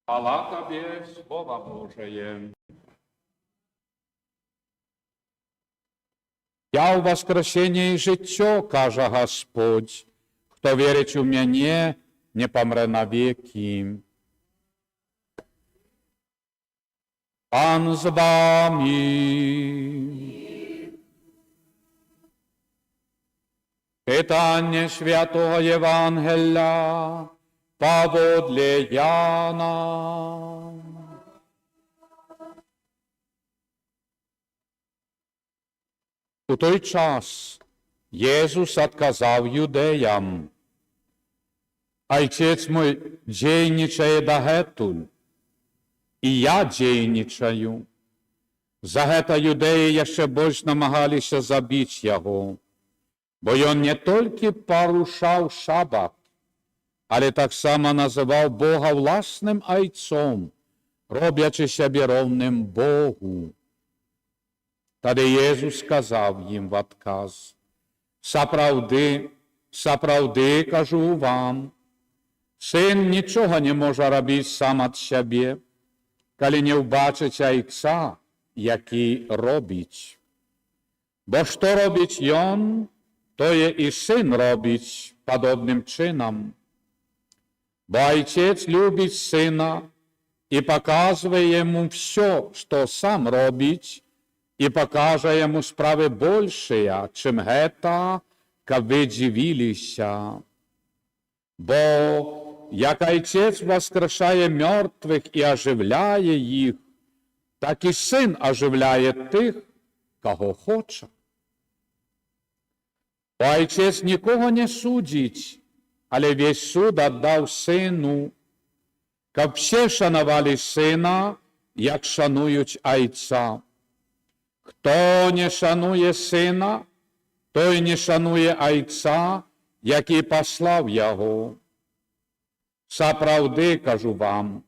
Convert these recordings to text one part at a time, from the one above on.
Хвала Тобі, Слово Божие. Я у воскресінні і життя, каже Господь, хто вірить у мене, не помре навіки. Пан з вами. Читання Святого Євангелія поводле Яна. У той час Єсус отказав юдеям: «Отець мой дійничає дагетуль, і я дійничаю». За гэта юдеї яшчэ больш намагаліся забіць яго, бо ён не толькі парушаў шабат, але таксама называў Бога власным айцом, роблячы сябе роўным Богу. Тады Єсус сказав їм в адказ: «Сапраўды, сапраўды, кажу вам, сын нічога не можа рабіць сам ад сябе, калі не ўбачыць айца, які робіць. Бо што робіць ён, тое і сын робіць падобным чынам. Бо айцец любіць сына і паказвае яму всё, што сам робіць, і пакажа яму справы большыя, чым гэта, каб вы дзівіліся. Бо як айцец воскрешае мёртвых і ажыўляе іх, так і сын ажыўляе тых, каго хоча. Бо айцец нікога не судзіць, але весь суд аддаў сыну, каб все шанавалі сына, як шануюць айца. Хто не шануе сына, той не шануе айца, які паслаў яго. Сапраўды, кажу вам,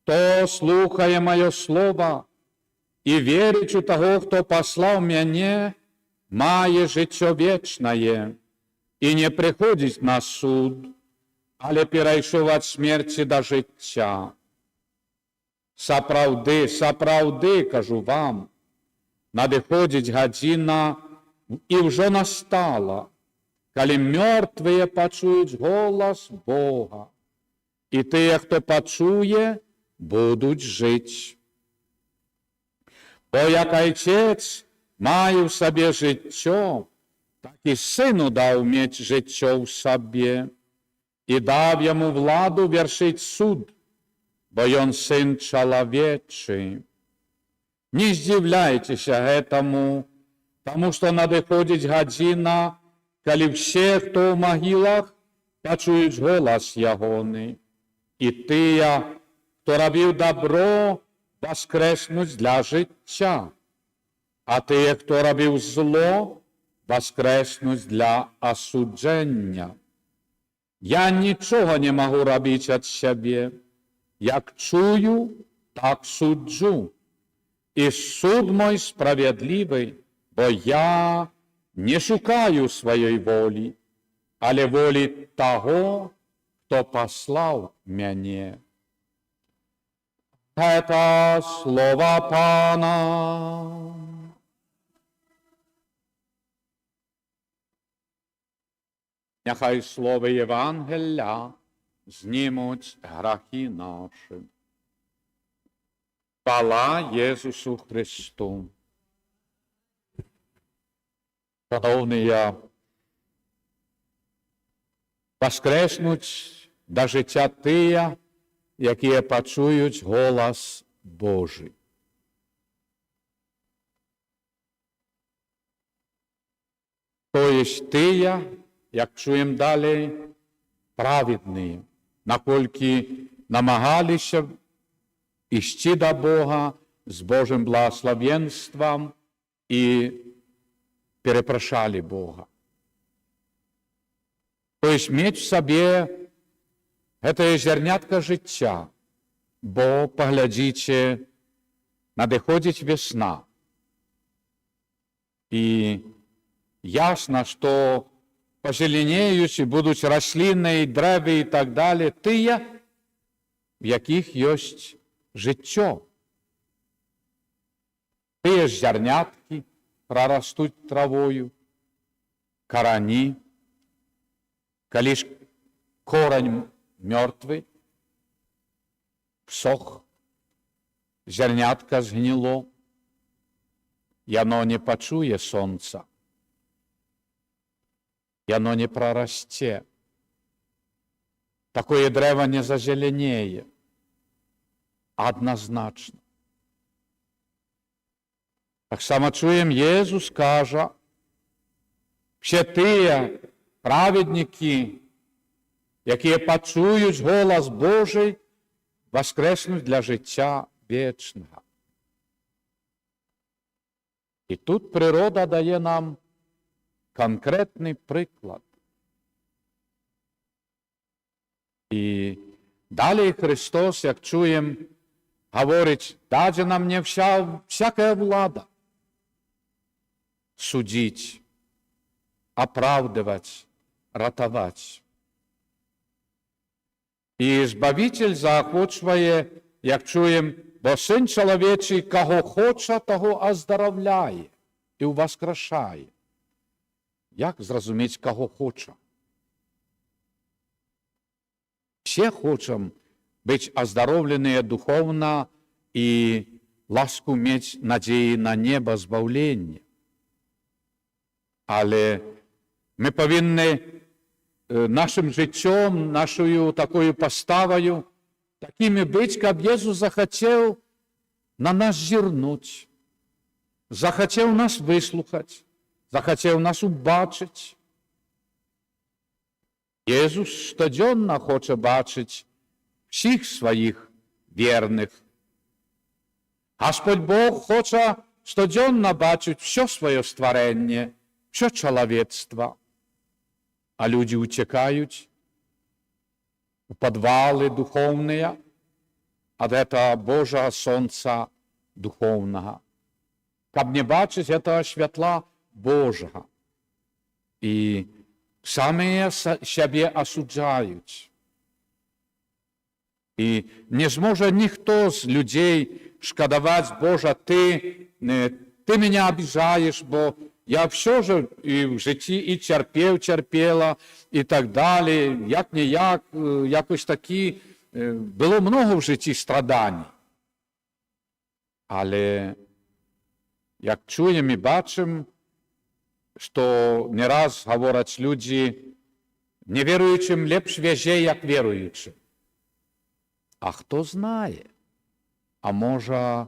хто слухае маё слово і верыць у таго, хто паслаў мяне, мае жыццё вечнае і не прыходзіць на суд, але перайшоў ад смерці да жыцця. Сапраўды, сапраўды, кажу вам, надыходзіць гадзіна, і ўжо настала, калі мёртвыя пачуюць голас Бога, і тыя, хто пачуе, будуць жыць. Бо як айцец мае ў сабе жыццё, так і сыну даў мець жыццё ў сабе, і даў яму владу вершыць суд, бо ён сын чалавечы. Не здзіўляйцеся гэтаму, таму што надыходзіць гадзіна, калі все, хто ў магілах, пачуюць голас ягоны, і тыя, хто рабіў дабро, воскреснуць для жыцця, а тыя, хто рабіў зло, воскреснуць для асуджэння. Я нічога не магу рабіць ад сябе, як чую, так суджу. І суд мой справядлівы, бо я не шукаю сваёй волі, але волі таго, хто паслаў мяне. Гэта слова Пана. Няхай словы Євангелія знімуть грахи наші. Хвала Єсусу Христу. Шановні, воскреснуть до життя тия, які почують голос Божий. То есть тия, як чуємо далі, праведні, наколькі намагалися ісці до Бога з Божим благословенством і перепрошали Бога. То есть мець в сабе гэтае зярнятка жыцця, бо, паглядзіце, надыходзіць весна. І ясна, што пазеленеюць і будуць расліны, дрэвы і так далее, тыя, в яких ёсць жыццё. Тыя ж зярняткі прарастуць травою, карані. Калі ж корань мёртвы, всох, зярнятка згніло, яно не пачуе сонца, яно не прарасце. Такое дрэва не зазеленее, адназначна. Таксама чуем, Езус кажа, все тыя праведнікі, якія пачуюць голас Божий, воскреснуць для жыцця вечнага. І тут прырода дае нам конкретний приклад. І далі Христос, як чуємо, говорить, дадена мені всяка влада судить, оправдывать, ратовать. І Збавитель заохочує, як чуємо, бо Син Чоловічий, кого хоче, того оздоровляє і воскрешає. Як зрозуміти, кого хоче? Все хочем быть оздоровленные духовно и ласку иметь надеи на небо збавлення. Але ми повинні нашим життям, нашою такою поставою, такими быть, как Jesús захотел на нас зірнуть, захотел нас выслухать, захотел нас убачить. Jesús щоденно хоче бачити всіх своїх вірних. Господь Бог хоче щоденно бачити все своє створення, все чоловічство. А люди утікають у підвали духовні від этого Божого сонця духовного, щоб не бачити этого світла Божого. І самі себе осуджають. І не зможе ніхто з людей шкодувати, Боже, ти мене обіжаєш, бо я все ж і в житті і терпіла, і так далі, як-ніяк, якось такі, було много в житті страдань. Але, як чуємо і бачимо, що не раз говорять люди, невіруючим лепш вяже, як віруючим. А хто знає? А може,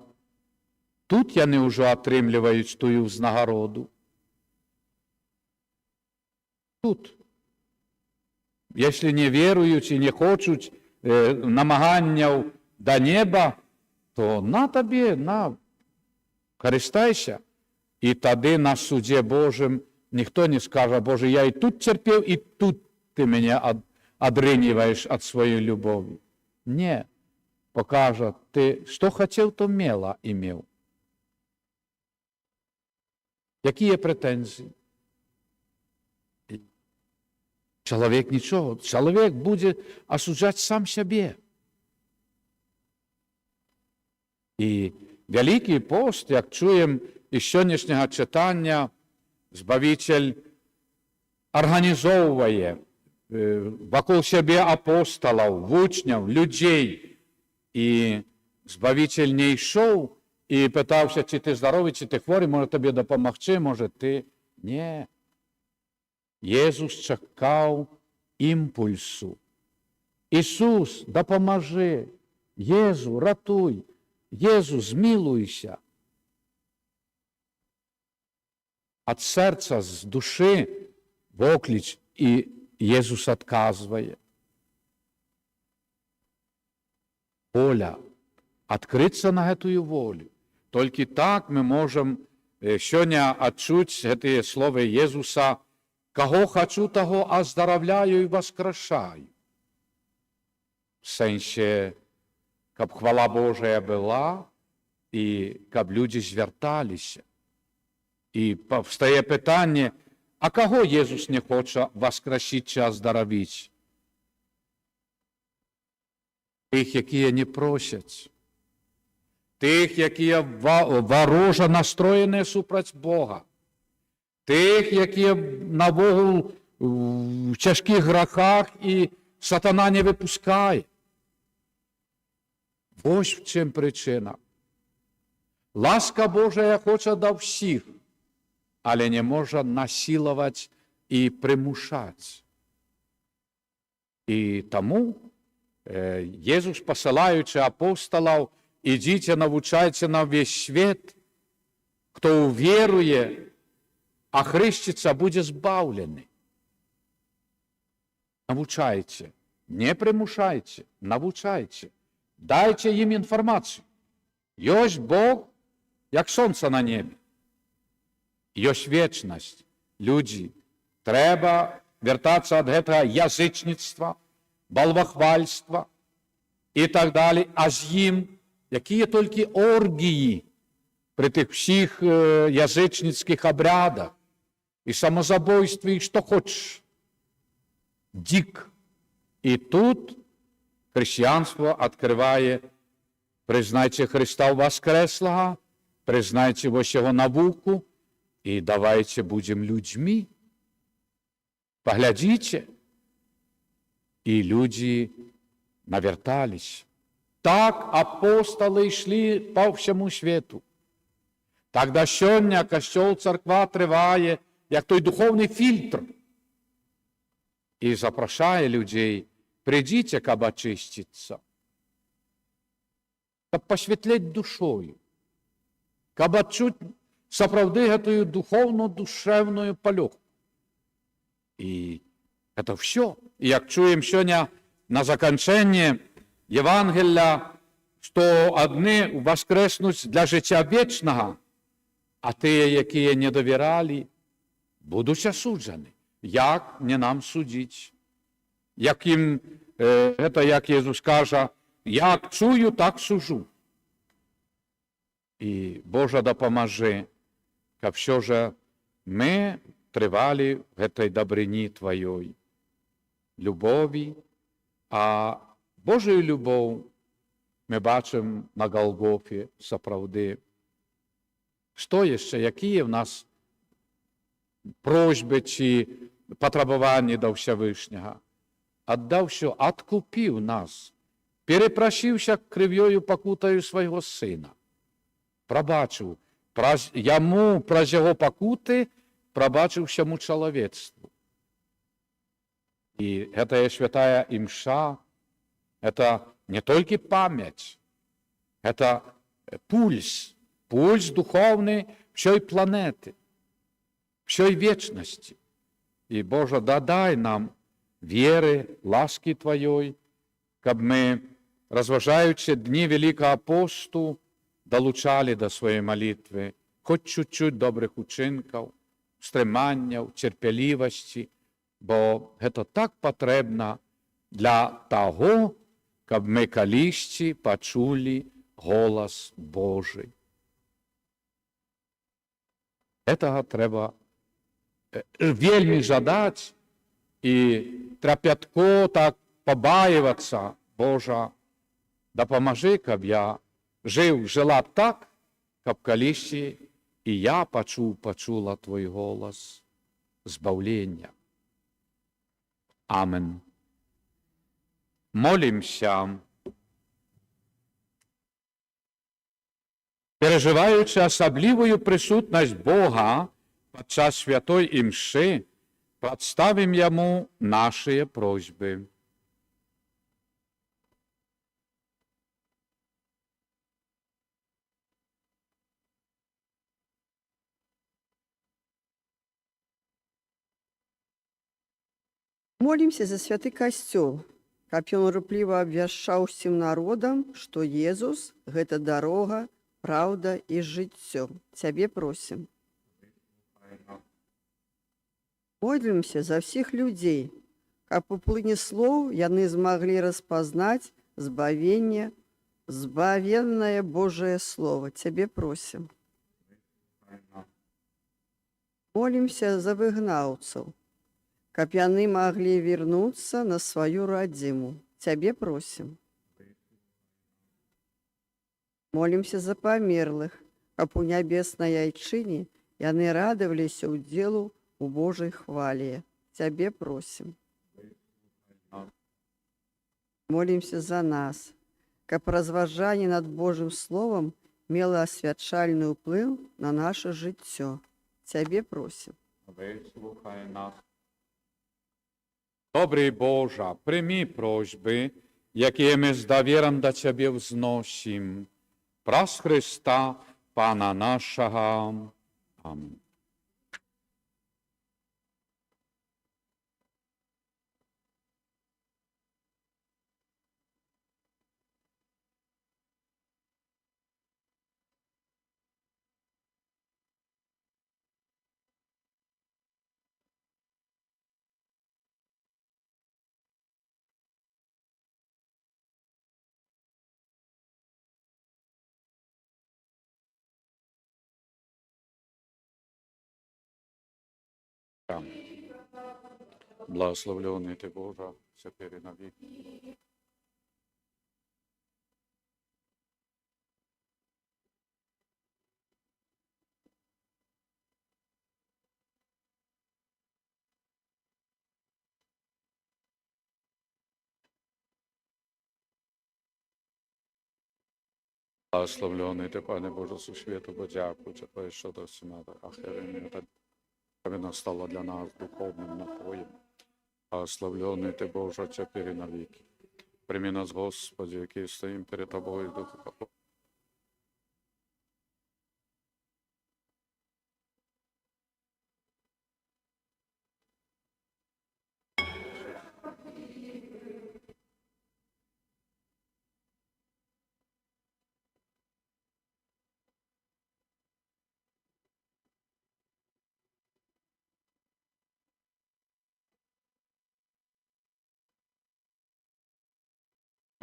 тут яны вже отримлюють тую взнагороду? Тут. Якщо не вірують і не хочуть намагання до неба, то на тобі, користайся. І тоді на суді Божим ніхто не скаже, Боже, я і тут терпів, і тут ти мене одринюєш від своєї любові. Ні, покаже, ти що хотів, то мало імів. Які є претензії? Чоловік нічого, чоловік буде осуджати сам себе. І Великий пост, як чуємо із сьогоднішнього читання, Збавитель організовує вокруг себе апостолів, учнів, людей. І Збавитель не йшов і питався, чи ти здоровий, чи ти хворий, може тобі допомогти, може ти. Ні. Єсус чекав імпульсу. Ісус, допоможи. Єзу, ратуй. Єзу, змилуйся. От серця, з душі воклич, і Єсус відказує. Воля. Відкритися на цю волю. Тільки так ми можемо сьогодні відчути ці слова Єсуса: «Кого хочу, того оздоровляю і воскрешаю». В сенсі, щоб хвала Божия була, і щоб люди зверталися. І встає питання, а кого Єсус не хоче воскресити чи оздоровити? тих, які не просять, тих, які ворожа настроєні супроть Бога, тих, які навогул в тяжких грахах і сатана не випускає. Ось в чим причина. Ласка Божа хоче до всіх, але не може насилувати і примушати. І тому Ісус, посилаючи апостолів, ідіть, навчайте на весь світ, хто увірує, а хреститься, буде збавлений. Навчайте, не примушайте, навчайте. Дайте їм інформацію. Є Бог, як сонце на небі. Є вічність. Люди, треба вертатися від цього язичництва, балвахвальства і так далі, а з їм, які є тільки оргії при тих всіх язичницьких обрядах, і самозабойстві, і що хочеш. Дик. І тут християнство відкриває: признайте Христа Воскреслого, признайте ось Його науку, і давайте будемо людьми. Поглядите. І люди навертались. Так апостоли йшли по всьому світу. Так до сьогодні Костел, церква триває, як той духовний фільтр. І запрошує людей: прийдіть, щоб очиститися, щоб посвітлити душою, щоб відчути справді цю духовну, душевну полегку. І це все. І як чуємо сьогодні на закінченні Євангелія, що одні воскреснуть для життя вічного, а ті, які не довіряли, будуть осуджені. Як не нам судити? Яким, це, як Ісус каже, як чую, так сужу. І Боже допоможи, щоб все ж ми тривали в цій добрині Твоїй, любові, а Божою любов ми бачимо на Голгофі справді. Що ще, які є в нас просьби чи потребування до Всевишнього? Отдав все, откупив нас, перепросився крив'єю покутою свого Сина, пробачив, йому про його покути пробачив всьому чоловічеству. И эта святая имша, это не только память, это пульс духовный всей планеты, всей вечности. И, Боже, дай нам веры, ласки Твоей, чтобы мы, розважаючи дни Великого посту, долучали до своей молитвы хоть чуть-чуть добрых учинков, стремання, терпеливости, бо це так потрібно для того, щоб ми колись почули голос Божий. Этого треба вельми жадати і трап'ятко так побаюватися. Боже, допоможи, щоб я жила так, щоб колись і я почула Твій голос збавлення. Амен. Молимся. Переживаючи особливую присутність Бога під час святої імши, представимо Йому наші просьби. Молимся за святы касцёл, каб ён рупліва абвяшчаў усім народам, што Езус – гэта дарога, праўда і жыццё. Цябе просім. Молімся за ўсіх людзей, каб у плыні слоў яны змаглі распазнаць збавенне, збавеннае Божае Слово. Цябе просім. Молімся за выгнаўцаў, каб яны маглі вярнуцца на сваю радзіму. Цябе просім. Молімся за памерлых, каб у нябеснай айчыне яны радаваліся ўдзелу у Божай хвале. Цябе просім. Молімся за нас, каб разважанне над Божым Словам мела асвячальны ўплыў на наша жыццё. Цябе просім. Вислухай нас. Добрий Боже, прийми просьби, які ми з довіром до Тебе взносим. Праз Христа, Пана нашого. Амінь. Благословленный Ты, Боже, теперь и навеки. Благословленный Ты, Пане Боже, сусвіту, бо дякую Тебе, що до всіма ахерами, Тебе настало для нас духовним напоєм. Благословленный Ты, Боже, теперь и навеки. Прими нас, Господи, які стоїм перед Тобою, Духу Твого.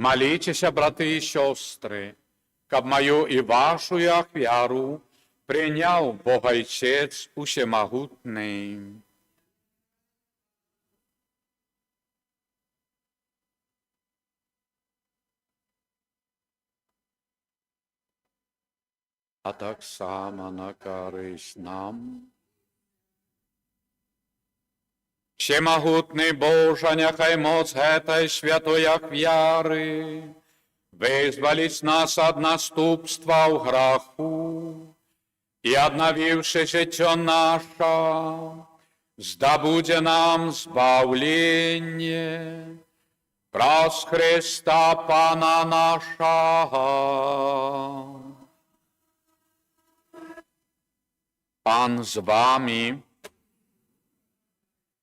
Молитеся, брати і сестри, каб мою і вашу ахвяру прийняв Бог Отець Усемогутний. А так само на користь нам. Всемогутний Боже, нехай моц этой святой ахвяры вызволить нас от наступства в граху и, обновивши житё наше, здобуде нам збавление праз Христа Пана нашего. Пан з вами.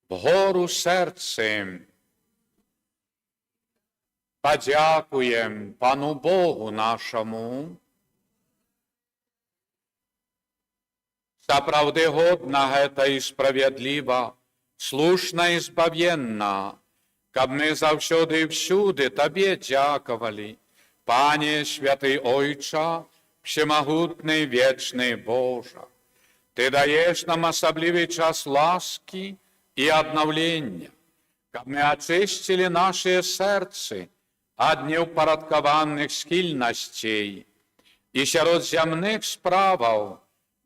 Вгору серцем подякуєм Пану Богу нашому. Заправди годна гета і справедлива, слушна і збав'єнна, каб ми завсюди і всюди Тобі дякували, Пане святий Ойча, всемогутний вічний Боже. Ти даєш нам особливий час ласки и обновления, как мы очистили наше сердце от неупорядкованных схильностей и сярод земных справов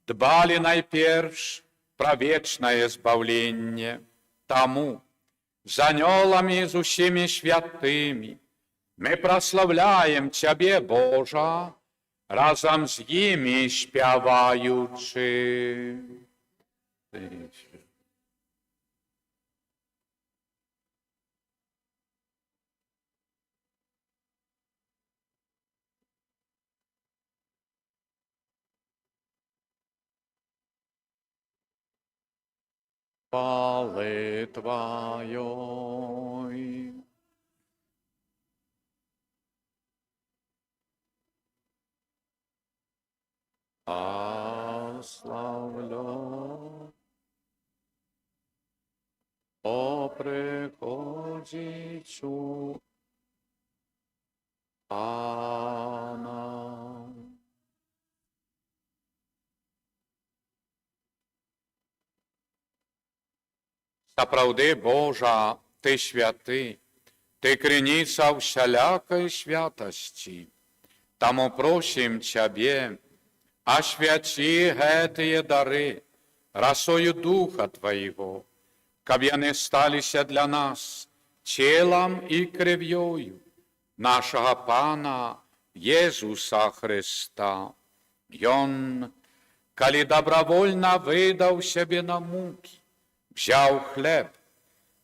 дбали найперш про вечное избавление. Тому, за анёлами и с усими святыми, мы прославляем Тебе, Боже, разом с ними спеваючи. Хвалы Твоей. Славлю о приходичу Пана. Заправди, Божа, Ти святий, Ти криниця всялякої святості. Таму просім Цябе, асвяці гэтыя дары расою Духа Твайго, каб яны сталіся для нас целам і крывёю нашага Пана Езуса Христа. Ён, калі добровольна выдаў сябе на мукі, взяў хлеб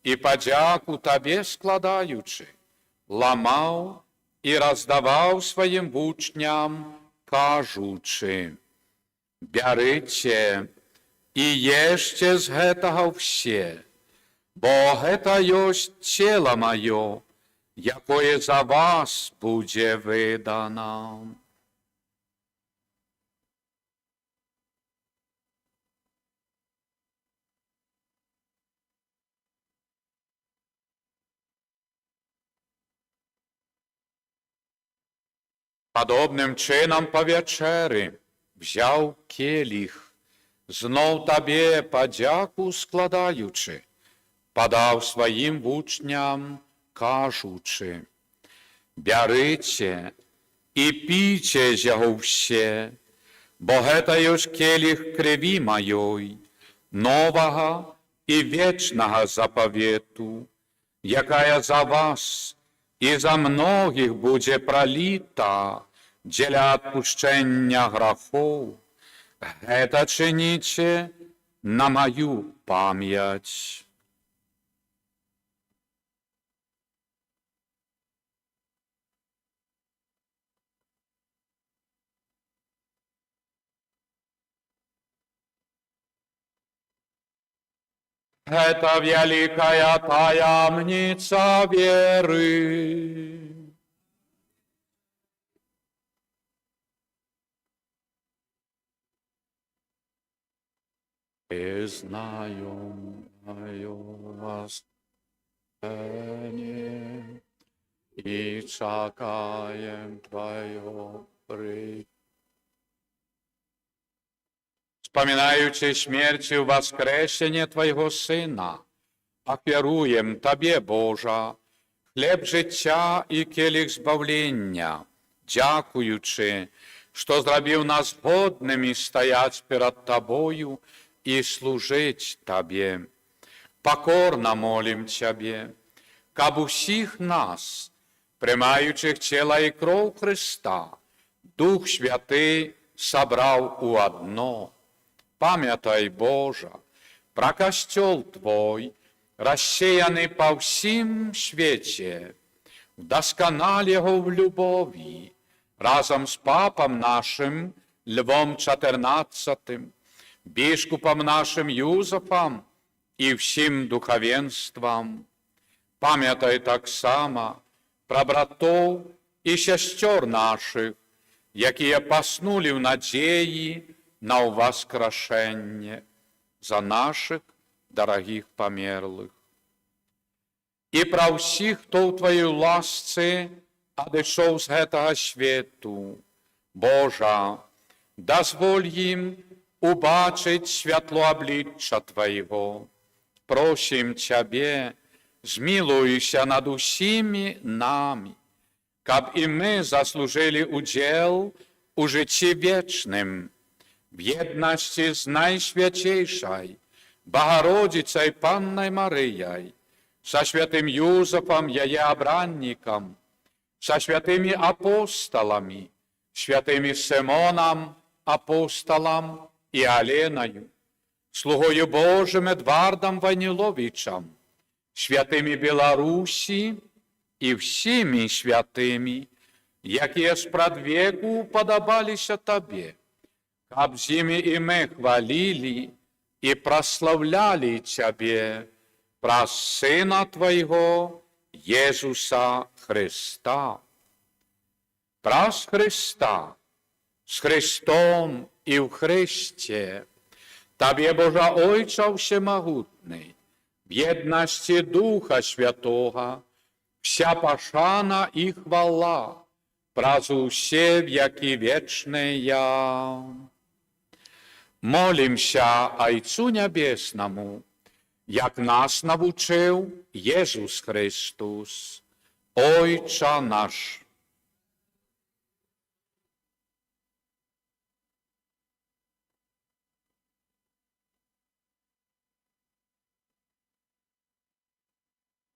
і падзяку Табе складаючы, ламаў і раздаваў сваім вучням, кажучы: «Бярыце і ешце з гэтага ўсе, бо гэта ёсць цела маё, якое за вас будзе выдана». Падобным чынам па вячэры взяў келіх, зноў Табе падзяку складаючы, падаў сваім вучням, кажучы: «Бярыце і піце з яго ўсе, бо гэта ёсць келіх крыві маёй, новага і вечнага запавету, якая за вас і за многіх будзе праліта дзеля адпушчэння грахоў. Гэта чыніце на маю памяць». Это великая таямница веры. И знаем мое восстание, и чакаем Твое прийти. Вспоминаючи смертью воскресення Твоего Сына, ахвяруем Табе, Божа, хлеб життя і келих збавлення, дякуючи, що зробив нас годними стоять перед Тобою і служить Табе. Покорно молим Тебе, каб усіх нас, приймаючих тіла і кров Христа, Дух Святий собрав у одно. Памятай, Божа, про костёл Твой, рассеянный по всім свете, вдосконал его в любови, разом с папом нашим Львом XIV, бишкупом нашим Юзефом и всім духовенством. Памятай так само про братов и сестер наших, якія паснули в надеї на воскрешення за наших дорогих померлых. І про всіх, хто у Твоїй ласці одійшов з гэтага свету, Божа, дозволь їм убачить святло обличчя Твоего. Просим Тебе, змилуйся над усіми нами, каб і ми заслужили удел у житті вічним, в єдності з найсвятейшей Богородицей Панной Марией, со святым Юзефом, ее обранником, со святыми апостолами, святыми Симоном, апостолом и Оленою, слугою Божим Эдвардом Ваниловичем, святыми Беларусі и всеми святыми, якія спрадвеку уподобалися Табе, каб з ими и мы хвалили и прославляли Тебе праз Сына Твоего, Езуса Христа. Праз Христа, с Христом и в Христе, Табе, Божа Ойча Всемогутний, в єдності Духа Святого, вся пошана и хвала, праз усе веки вечные. Молимся Отцу Небесному, як нас навчив Єсус Христос, Ойче наш.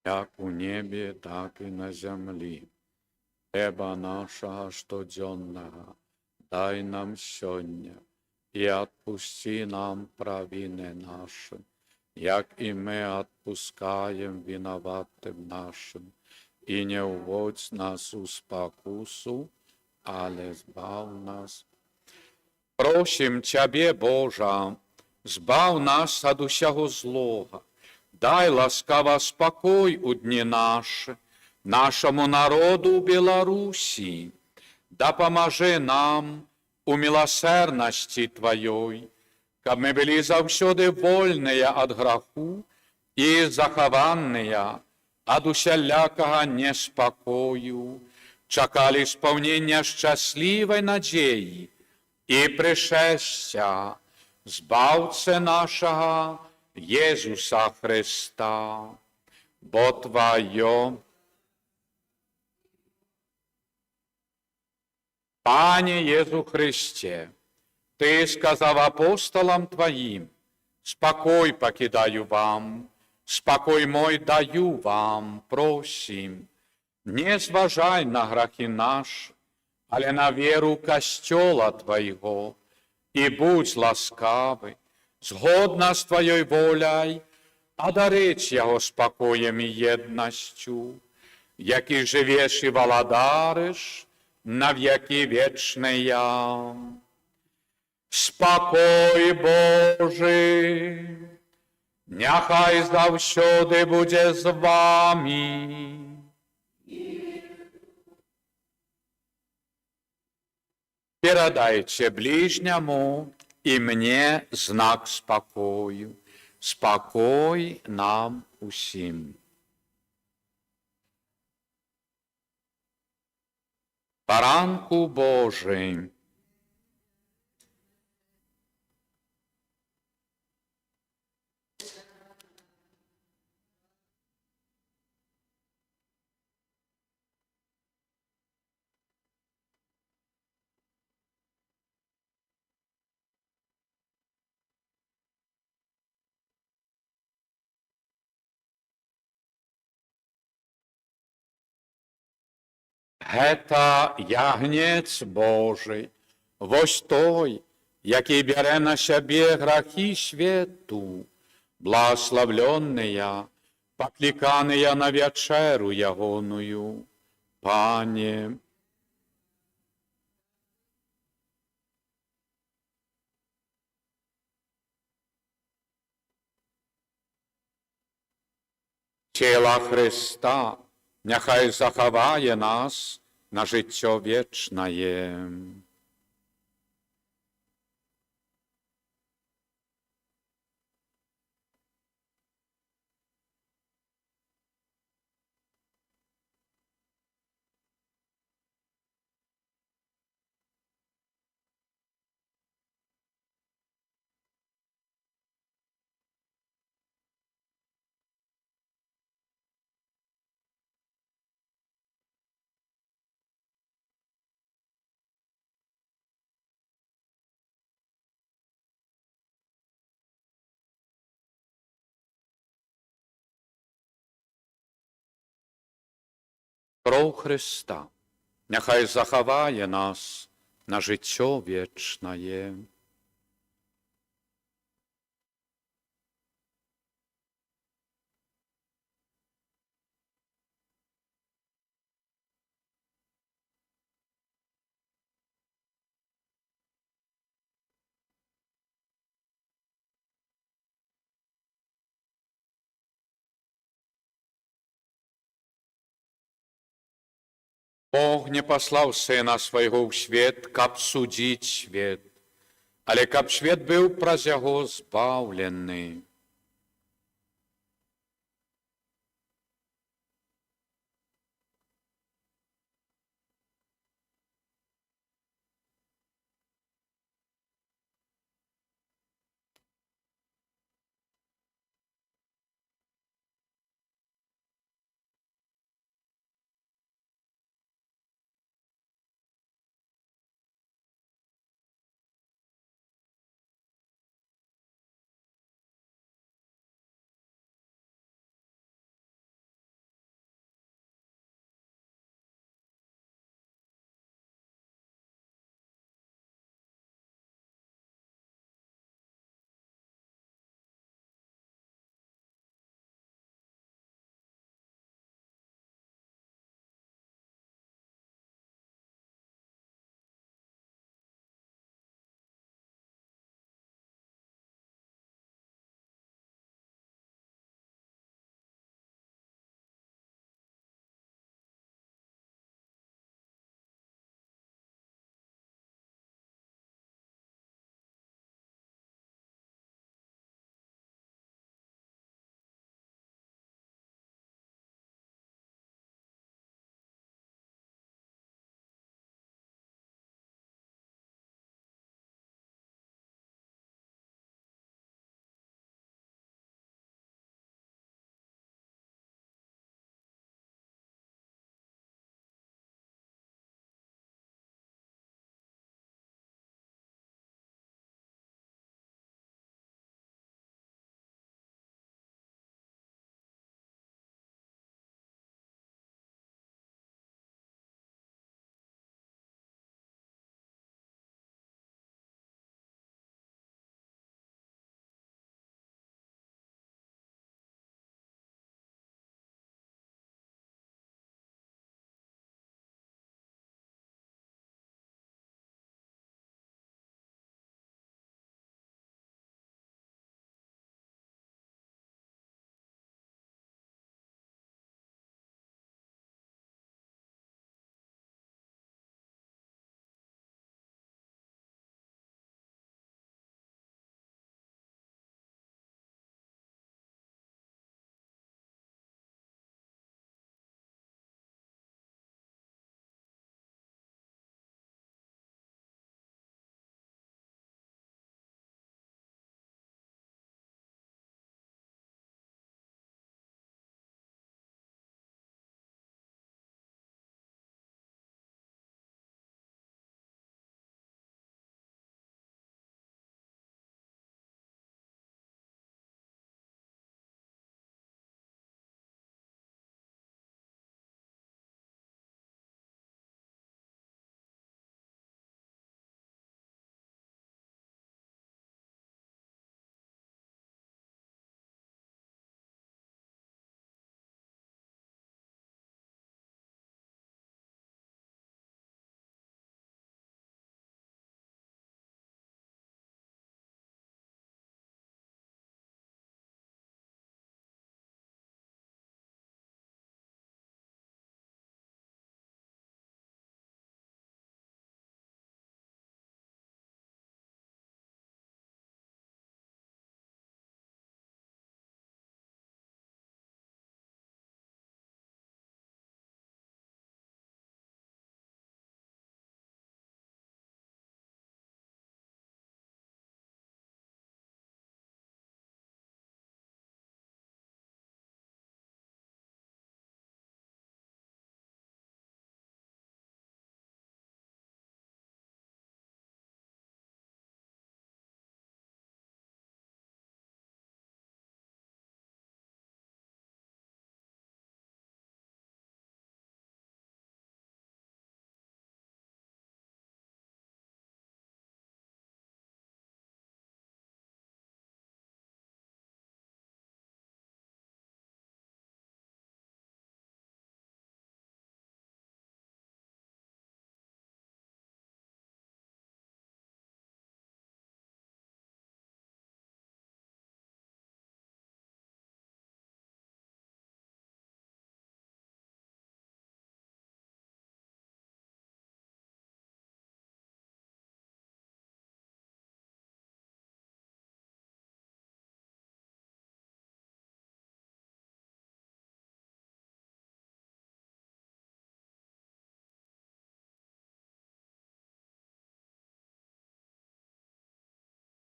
як у небі, так і на землі. Хлеба нашого щоденного дай нам сьогодні, і отпусти нам провини наші, як і ми відпускаємо винуватим нашим, і не вводь нас у спокусу, але збав нас. Просим Тебе, Боже, збав нас від усього злого, дай ласкаво спокой у дні наші, нашому народу у Білорусі, допоможи нам у милосердності Твоєї, щоб ми були завсюди вольні від греху і заховані від усілякого неспокою, чекали сповнення щасливої надії і пришестя Збавця нашого Єсуса Христа, бо Твоє. Пане Єсу Христе, Ти сказав апостолам Твоїм, спокой покидаю вам, спокой мой даю вам, просим, не зважай на грехи наші, але на віру Костьола Твоєго, і будь ласкавий, згодна з Твоєю волею, одарить його спокоєм і єдністю, який живеш і володариш на віки вічні. Спокой Божий, нехай завсюди буде з вами. Передайте ближнему и мне знак спокою. Спокой нам усім. Баранку Божий, гета ягнець Божий, вось той, який бере на себе грехи світу, благословленные, покликаные на вечеру ягоную, Пане. Тіла Христа нехай заховає нас на життя вічне. Кров Христа нехай заховає нас на життя вічне. Бог не послав Сына Своего в свет, каб судить свет, але каб свет был праз Яго збавлений.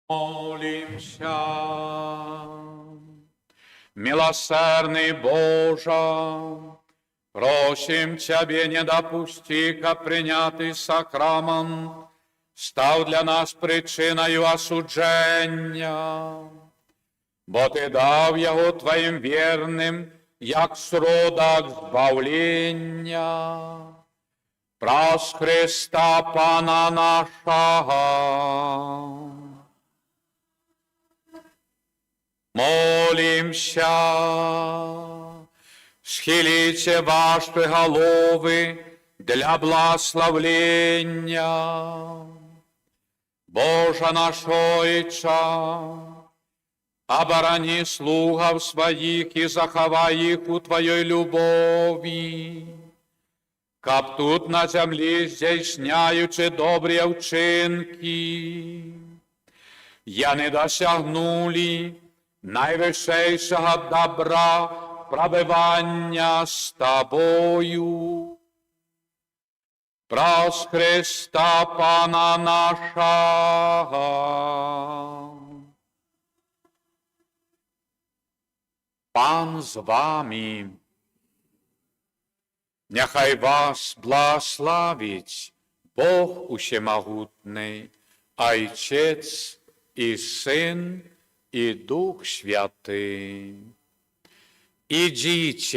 Молимся. Милосердный Боже, просим Тебе, не допусти, как принятый сакрамент став для нас причиною осудження, бо Ти дав його Твоїм вірним, як сродок збавлення. Праз Христа Пана нашого. Молимся, схилите ваши головы для благословления. Боже наш Отче, оборони слугов своих и заховай их у Твоей любови. Каб тут на землі здійсняючи добрі вчинки, я не досягнули найвищого добра пробивання з Тобою. Праз Христа Пана нашого. Пан з вами. Нехай вас благословить Бог Усемогутний, Отець і Син, і Дух Святий. Ідіть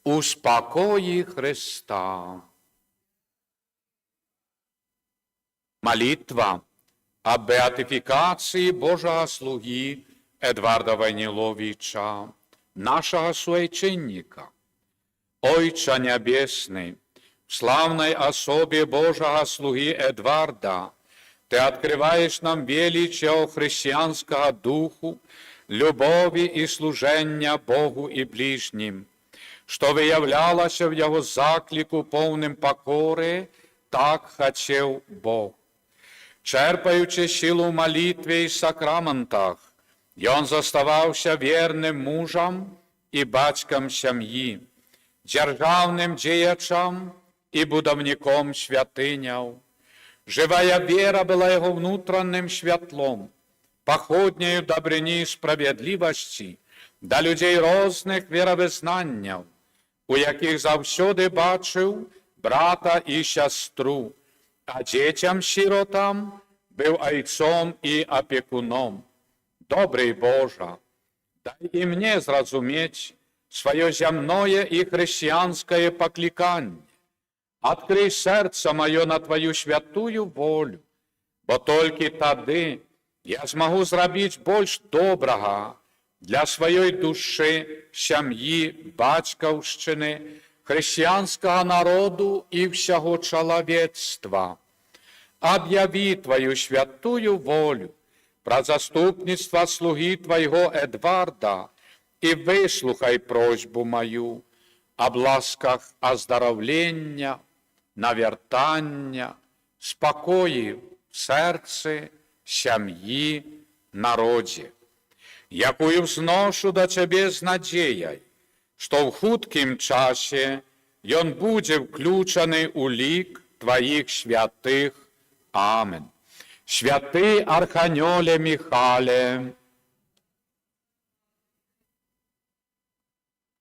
у спокої Христа. Молитва о беатификации Божьего слуги Эдварда Войниловича, нашего суетчинника. Отче Небесный, в славной особе Божьего слуги Эдварда Ты открываешь нам величие христианского духу, любови и служения Богу и ближним, что виявлялось в Его заклику повним покори, так хотел Бог. Черпаючи силу в молитве и сакраментах, и он заставался верным мужем и батьком семьи, державным деячем и будовником святыняв. Живая вера была его внутренним святлом, походнею добрыни и справедливости до людей разных веровизнанняв, у яких завсёды бачив брата и сестру, а детям-сиротам был отцом и опекуном. Добрый Боже, дай и мне зразуметь свое земное и христианское покликание. Открой сердце мое на Твою святую волю, бо только тоді я змогу зробити більш доброго для своєї душі, сім'ї, батьківщини, християнского народу и всего человечества. Объяви Твою святую волю про заступництво слуги Твоего Эдварда и выслухай просьбу мою об ласках оздоровления, навертання, спокої в серці, сім'ї, народі, якую взношу до Тебе з надією, що в хуткім часі він буде включений у лік Твоїх святих. Амин. Святий Архангеле Михайле,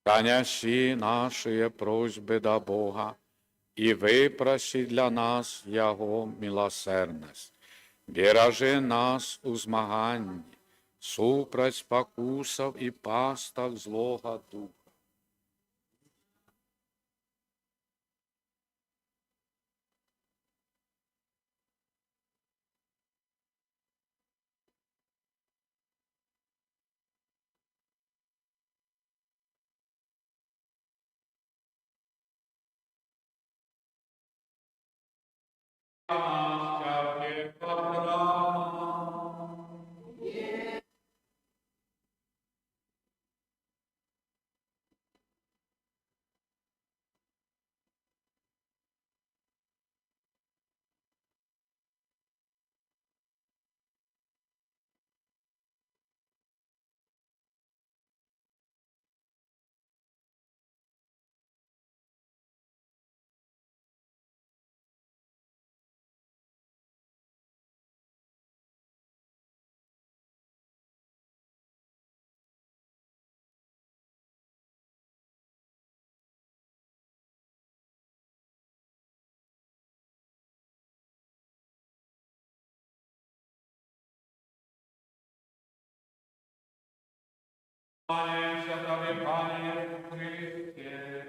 донеси наши просьбы до Бога и выпроси для нас Его милосердность. Бережи нас у змаганні, супроть спокусов и пасток злого духа. Кланяємося тобі, Пане Єсу Христе.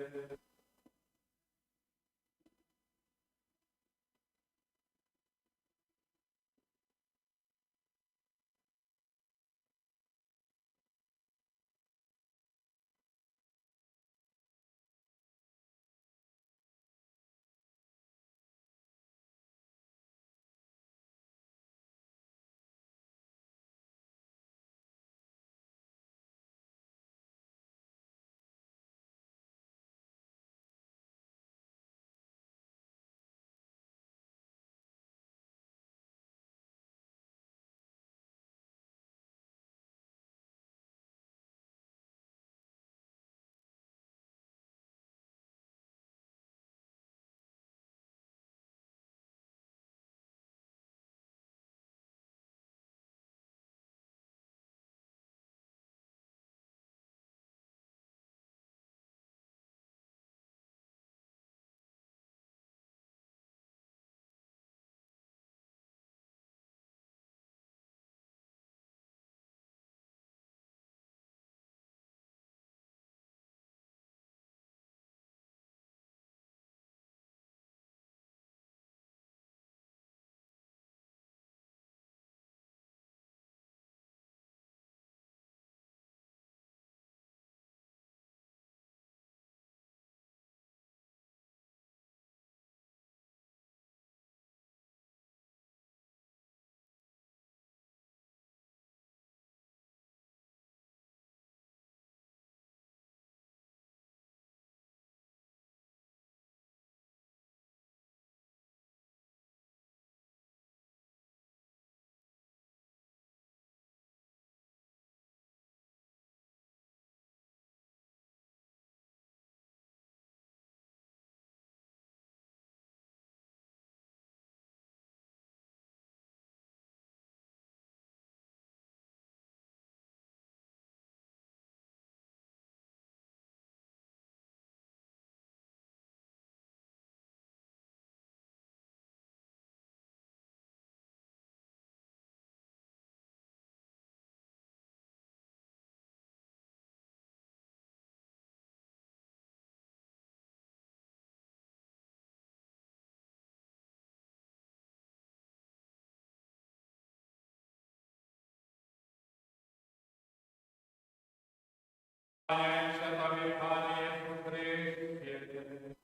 Кланяємося тобі, Пане Єсу Христе.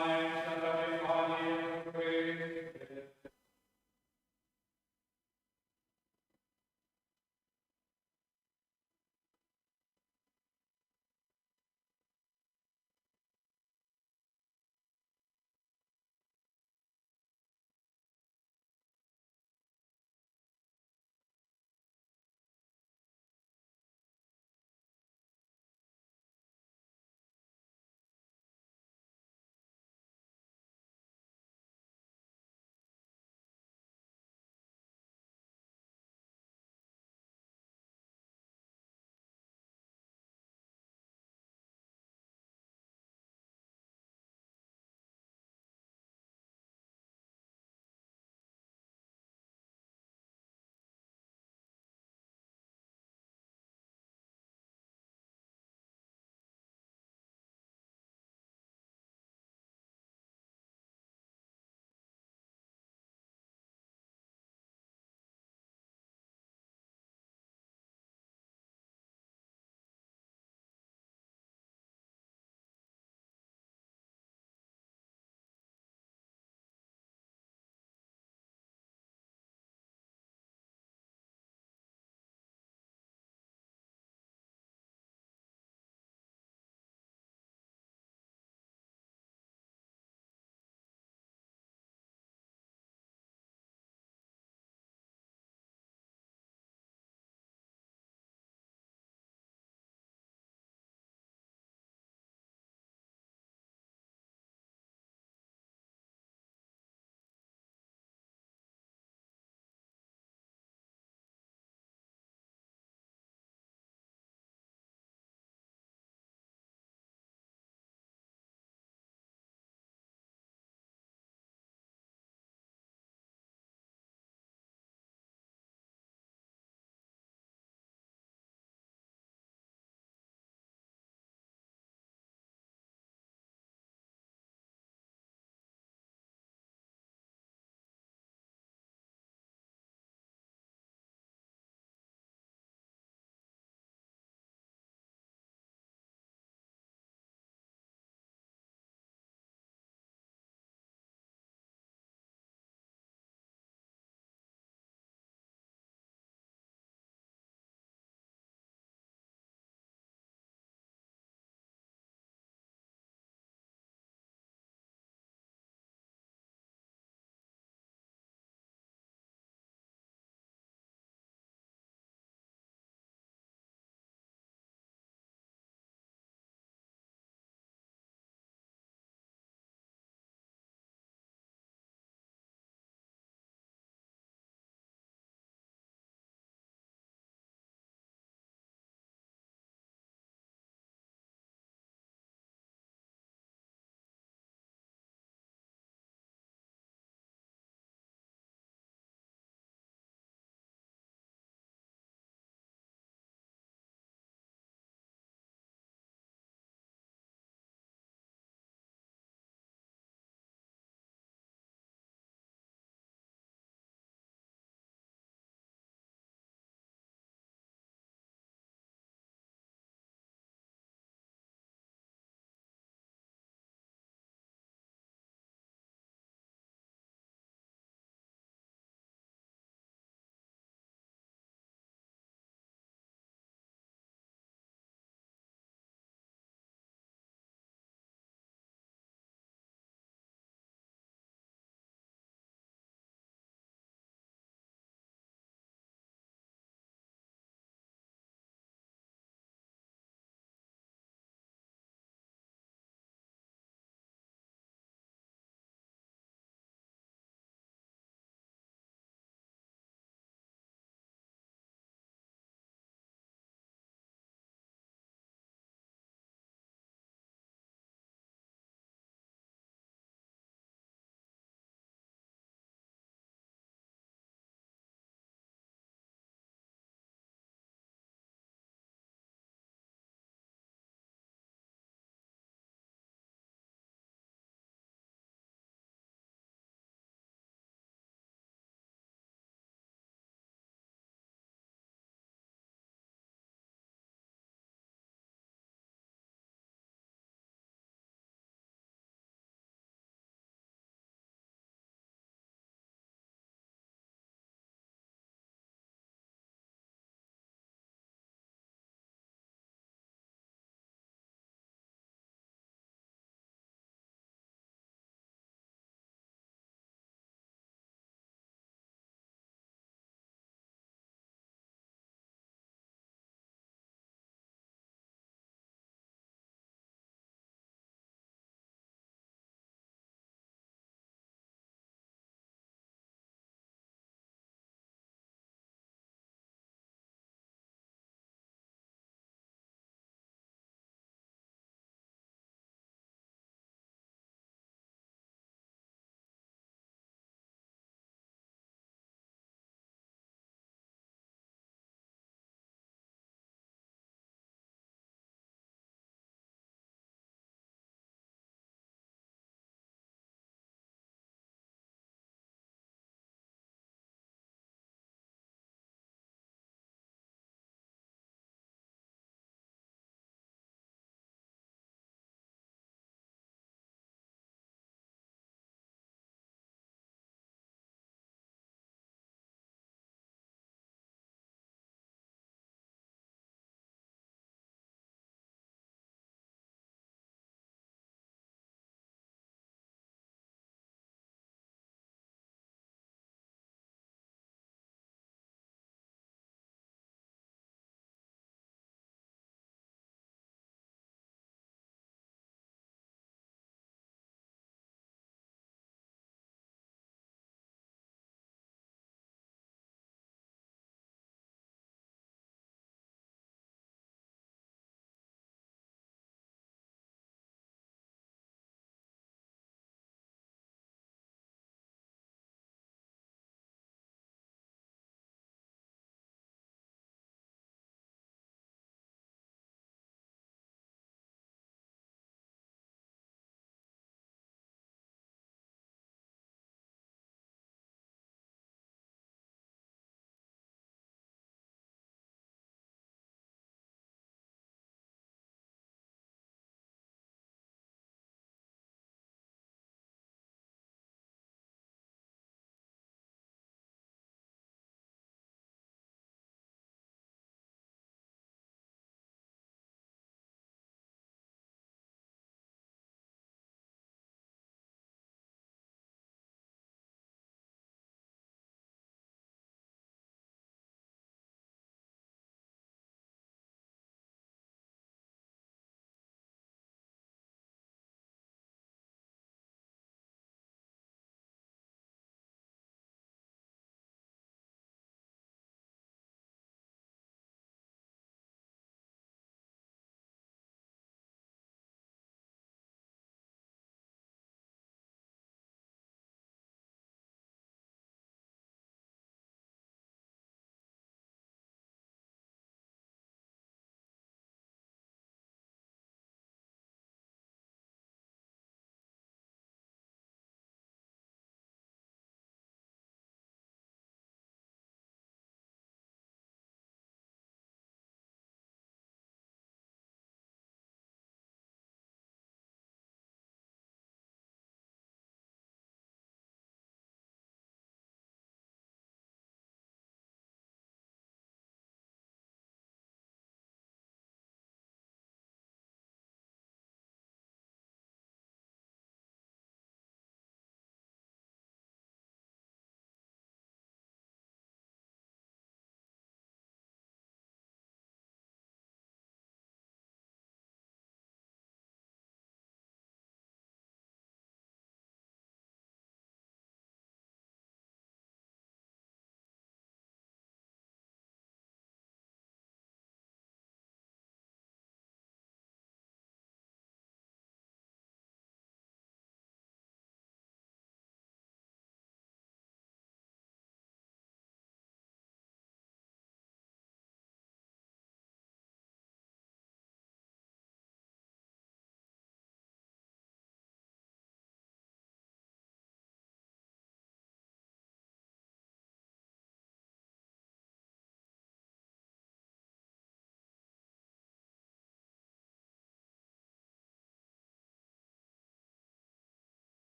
Amen.